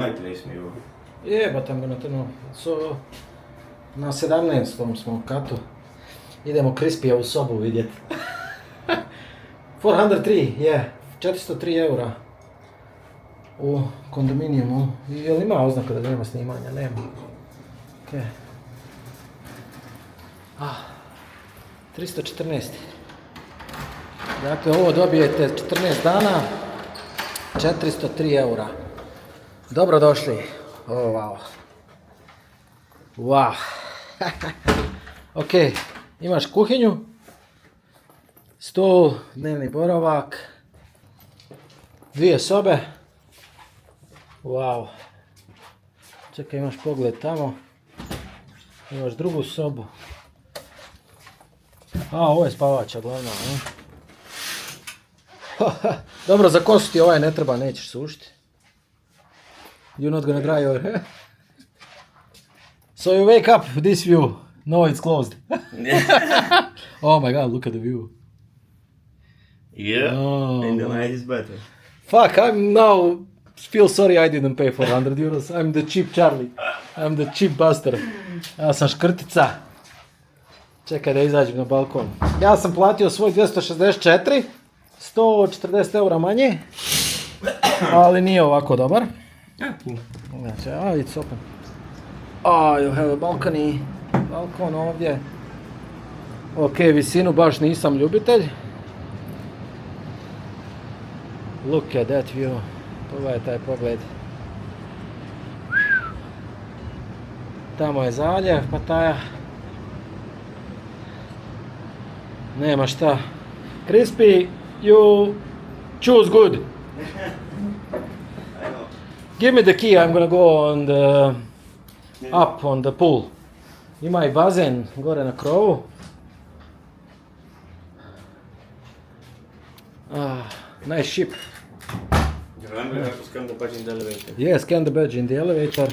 My place maybe. Yeah, but I'm gonna know. So, na 17. smo katu. Idemo Crispija u sobu vidjeti. 403, yeah. 403 eura. U kondominijumu. Jel ima oznaka da nema snimanja? Nema. Okay. 314. Dakle, ovo dobijete 14 dana, 403 eura. Dobrodošli. Wow. Wow. Ok, imaš kuhinju, stol, dnevni boravak, 2 sobe. Wow. Čekaj, imaš pogled tamo. Imaš drugu sobu. Ovo je spavača glavna. Dobro, za kosu ti ovaj ne treba, nećeš sušiti. You're not gonna dry your hair. So you wake up with this view. No, it's closed. Oh my god, look at the view. Yeah, Oh, and the man. night is better. Fuck, I'm now feel sorry I didn't pay 400 euros. I'm the cheap Charlie. I'm the cheap buster. Ja sam škrtica. Čekaj da izađem na balkon. Ja sam platio svoj 264, 140 eura manje, ali nije ovako dobar. Znači, it's open. You have a balcony. Balkon ovdje. Ok, visinu baš nisam ljubitelj. Look at that view. Pogledaj taj pogled. Tamo je zaljev, Pattaya. Nema šta. Crispy, you choose good. Give me the key, I'm gonna go on the up on the pool. Ima i bazen gore na krovu. Nice ship. You remember you have to scan the badge in the elevator? Yeah, scan the badge in the elevator.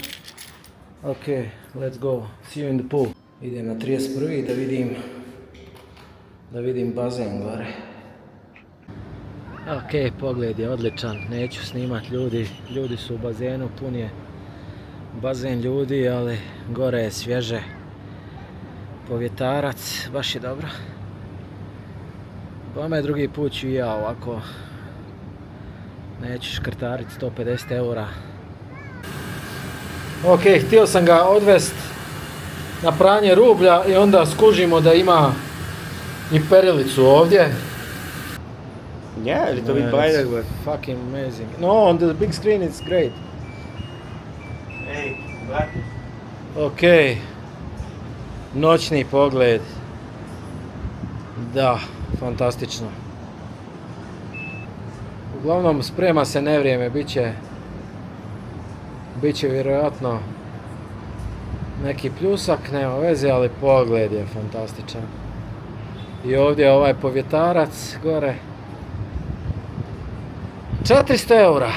Okay, let's go. See you in the pool. Idem na 31. da vidim bazen gore. Ok, pogled je odličan. Neću snimat ljudi. Ljudi su u bazenu, pun je bazen ljudi, ali gore je svježe. Povjetarac, baš je dobro. Bome drugi put ću i ja ovako. Neću škrtarit 150 eura. Ok, htio sam ga odvest na pranje rublja i onda skužimo da ima i perilicu ovdje. Yeah, a little bit brighter, but... Fucking amazing. No, on the big screen it's great. Hey, black. Ok. Noćni pogled. Da, fantastično. Uglavnom sprema se nevrijeme, bit će vjerojatno neki pljusak, nema veze, ali pogled je fantastičan. I ovdje je ovaj povjetarac gore. 400 eura.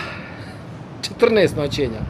14 noćenja.